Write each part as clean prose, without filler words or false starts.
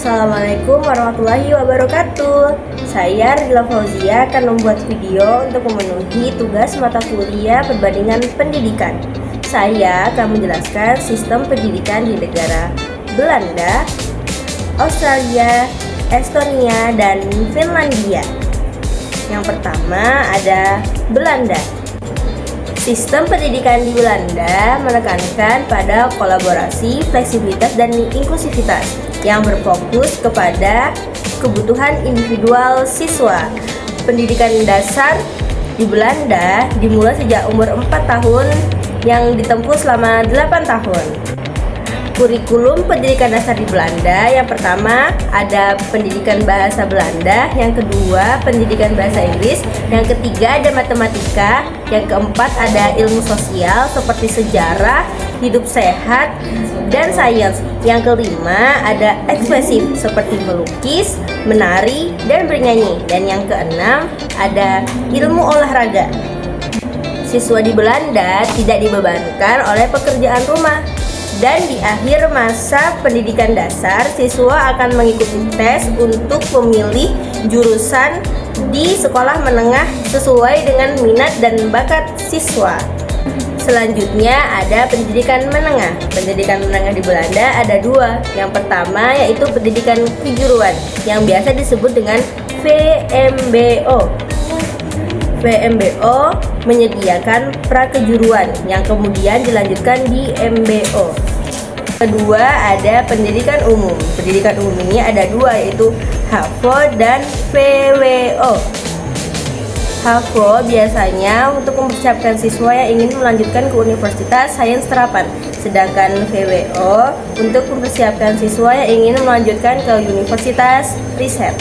Assalamualaikum warahmatullahi wabarakatuh. Saya Rizla Fauzia akan membuat video untuk memenuhi tugas mata kuliah perbandingan pendidikan. Saya akan menjelaskan sistem pendidikan di negara Belanda, Australia, Estonia, dan Finlandia. Yang pertama ada Belanda. Sistem pendidikan di Belanda menekankan pada kolaborasi, fleksibilitas, dan inklusivitas yang berfokus kepada kebutuhan individual siswa. Pendidikan dasar di Belanda dimulai sejak umur 4 tahun yang ditempuh selama 8 tahun. Kurikulum pendidikan dasar di Belanda, yang pertama ada pendidikan bahasa Belanda, yang kedua pendidikan bahasa Inggris, yang ketiga ada matematika, yang keempat ada ilmu sosial seperti sejarah, hidup sehat, dan sains. Yang kelima ada ekspresif seperti melukis, menari, dan bernyanyi. Dan yang keenam ada ilmu olahraga. Siswa di Belanda tidak dibebankan oleh pekerjaan rumah. Dan di akhir masa pendidikan dasar, siswa akan mengikuti tes untuk memilih jurusan di sekolah menengah sesuai dengan minat dan bakat siswa. Selanjutnya ada pendidikan menengah. Pendidikan menengah di Belanda ada dua. Yang pertama yaitu pendidikan kejuruan yang biasa disebut dengan VMBO. VMBO menyediakan prakejuruan yang kemudian dilanjutkan di MBO. Kedua ada pendidikan umum. Pendidikan umum ini ada dua, yaitu HAVO dan VWO. HAVO biasanya untuk mempersiapkan siswa yang ingin melanjutkan ke Universitas Sains Terapan, sedangkan VWO untuk mempersiapkan siswa yang ingin melanjutkan ke Universitas Riset.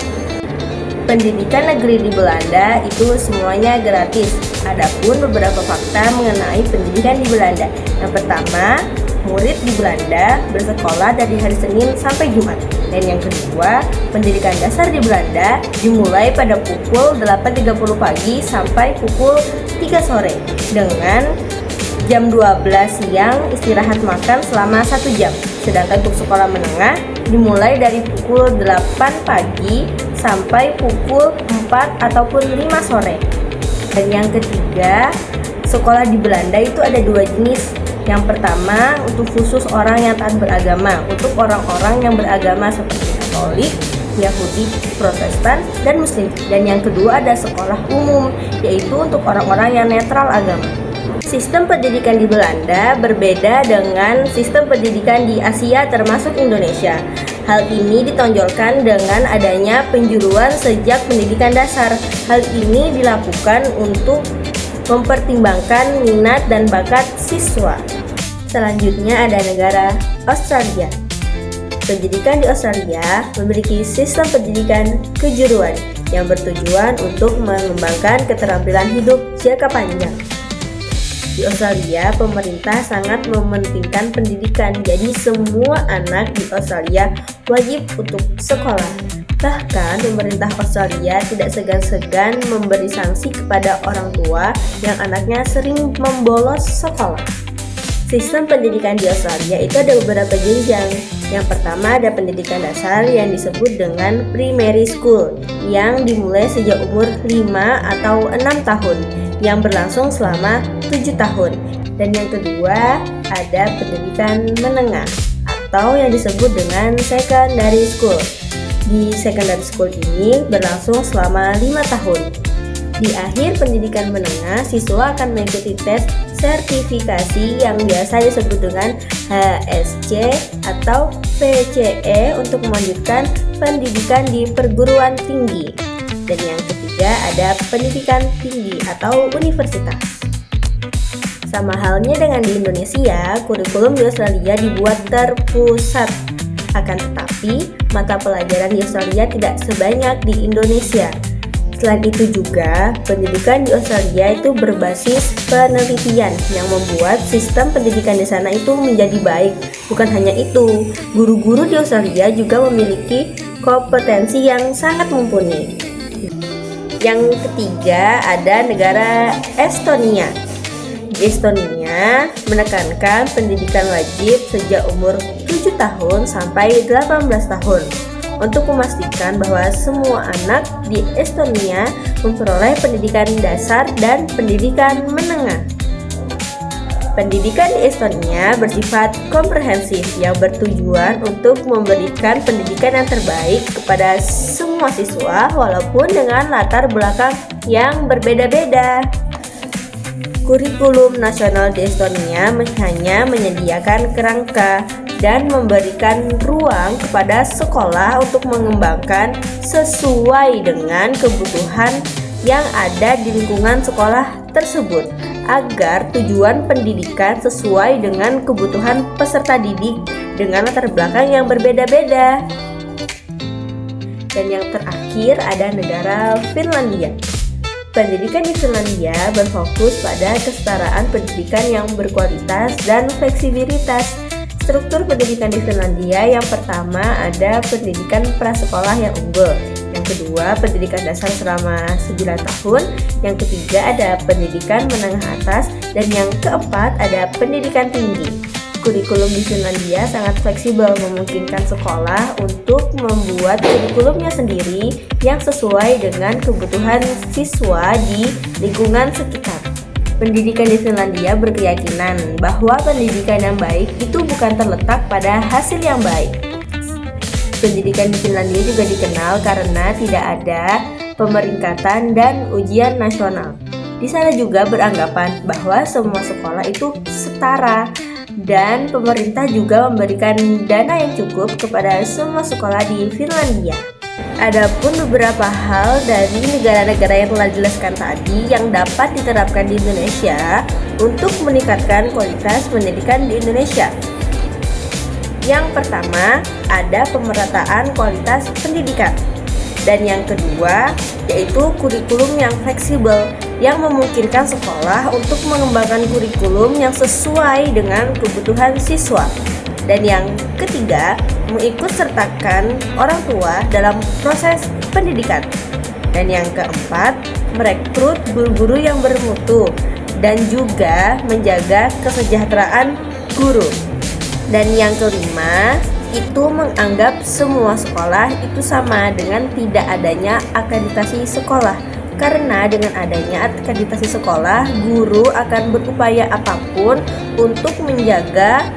Pendidikan negeri di Belanda itu semuanya gratis. Adapun beberapa fakta mengenai pendidikan di Belanda. Yang pertama, murid di Belanda bersekolah dari hari Senin sampai Jumat. Dan yang kedua, pendidikan dasar di Belanda dimulai pada pukul 8.30 pagi sampai pukul 3 sore dengan jam 12 siang istirahat makan selama 1 jam. Sedangkan untuk sekolah menengah dimulai dari pukul 8 pagi sampai pukul 4 ataupun 5 sore. Dan yang ketiga, sekolah di Belanda itu ada dua jenis. Yang pertama untuk khusus orang yang taat beragama, untuk orang-orang yang beragama seperti Katolik, Yahudi, Protestan, dan Muslim. Dan yang kedua ada sekolah umum, yaitu untuk orang-orang yang netral agama. Sistem pendidikan di Belanda berbeda dengan sistem pendidikan di Asia termasuk Indonesia. Hal ini ditonjolkan dengan adanya penjuruan sejak pendidikan dasar. Hal ini dilakukan untuk mempertimbangkan minat dan bakat siswa. Selanjutnya ada negara Australia. Pendidikan di Australia memiliki sistem pendidikan kejuruan yang bertujuan untuk mengembangkan keterampilan hidup jangka panjang. Di Australia, pemerintah sangat mementingkan pendidikan, jadi semua anak di Australia wajib untuk sekolah. Bahkan, pemerintah Australia tidak segan-segan memberi sanksi kepada orang tua yang anaknya sering membolos sekolah. Sistem pendidikan di Australia itu ada beberapa jenjang. Yang pertama ada pendidikan dasar yang disebut dengan primary school yang dimulai sejak umur 5 atau 6 tahun yang berlangsung selama 7 tahun. Dan yang kedua ada pendidikan menengah atau yang disebut dengan secondary school. Di secondary school ini berlangsung selama 5 tahun. Di akhir pendidikan menengah, siswa akan mengikuti tes sertifikasi yang biasa disebut dengan HSC atau VCE untuk melanjutkan pendidikan di perguruan tinggi. Dan yang ketiga ada pendidikan tinggi atau universitas. Sama halnya dengan di Indonesia, kurikulum di Australia dibuat terpusat. Akan tetapi, mata pelajaran di Australia tidak sebanyak di Indonesia. Selain itu juga, pendidikan di Australia itu berbasis penelitian yang membuat sistem pendidikan di sana itu menjadi baik. Bukan hanya itu, guru-guru di Australia juga memiliki kompetensi yang sangat mumpuni. Yang ketiga ada negara Estonia. Di Estonia menekankan pendidikan wajib sejak umur 7 tahun sampai 18 tahun. untuk memastikan bahwa semua anak di Estonia memperoleh pendidikan dasar dan pendidikan menengah. Pendidikan di Estonia bersifat komprehensif yang bertujuan untuk memberikan pendidikan yang terbaik kepada semua siswa walaupun dengan latar belakang yang berbeda-beda. Kurikulum nasional di Estonia hanya menyediakan kerangka dan memberikan ruang kepada sekolah untuk mengembangkan sesuai dengan kebutuhan yang ada di lingkungan sekolah tersebut agar tujuan pendidikan sesuai dengan kebutuhan peserta didik dengan latar belakang yang berbeda-beda. Dan yang terakhir ada negara Finlandia. Pendidikan di Finlandia berfokus pada kesetaraan pendidikan yang berkualitas dan fleksibilitas. Struktur pendidikan di Finlandia yang pertama ada pendidikan prasekolah yang unggul. Yang kedua, pendidikan dasar selama 9 tahun. Yang ketiga, ada pendidikan menengah atas. Dan yang keempat, ada pendidikan tinggi. Kurikulum di Finlandia sangat fleksibel, memungkinkan sekolah untuk membuat kurikulumnya sendiri yang sesuai dengan kebutuhan siswa di lingkungan sekitar. Pendidikan di Finlandia berkeyakinan bahwa pendidikan yang baik itu bukan terletak pada hasil yang baik. Pendidikan di Finlandia juga dikenal karena tidak ada pemeringkatan dan ujian nasional. Di sana juga beranggapan bahwa semua sekolah itu setara dan pemerintah juga memberikan dana yang cukup kepada semua sekolah di Finlandia. Adapun beberapa hal dari negara-negara yang telah dijelaskan tadi yang dapat diterapkan di Indonesia untuk meningkatkan kualitas pendidikan di Indonesia. Yang pertama, ada pemerataan kualitas pendidikan. Dan yang kedua, yaitu kurikulum yang fleksibel yang memungkinkan sekolah untuk mengembangkan kurikulum yang sesuai dengan kebutuhan siswa. Dan yang ketiga, mengikutsertakan orang tua dalam proses pendidikan. Dan yang keempat, merekrut guru-guru yang bermutu dan juga menjaga kesejahteraan guru. Dan yang kelima, itu menganggap semua sekolah itu sama dengan tidak adanya akreditasi sekolah. Karena dengan adanya akreditasi sekolah, guru akan berupaya apapun untuk menjaga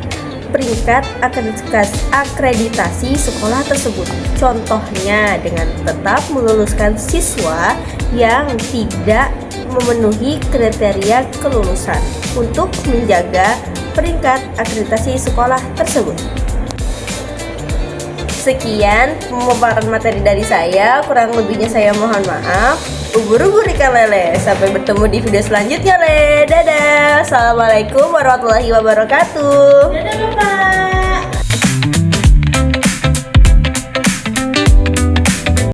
peringkat akreditasi sekolah tersebut. Contohnya dengan tetap meluluskan siswa yang tidak memenuhi kriteria kelulusan untuk menjaga peringkat akreditasi sekolah tersebut. Sekian pemaparan materi dari saya, kurang lebihnya saya mohon maaf. Ubur-ubur ikan lele. Sampai bertemu di video selanjutnya, Le. Dadah. Assalamualaikum warahmatullahi wabarakatuh. Dadah.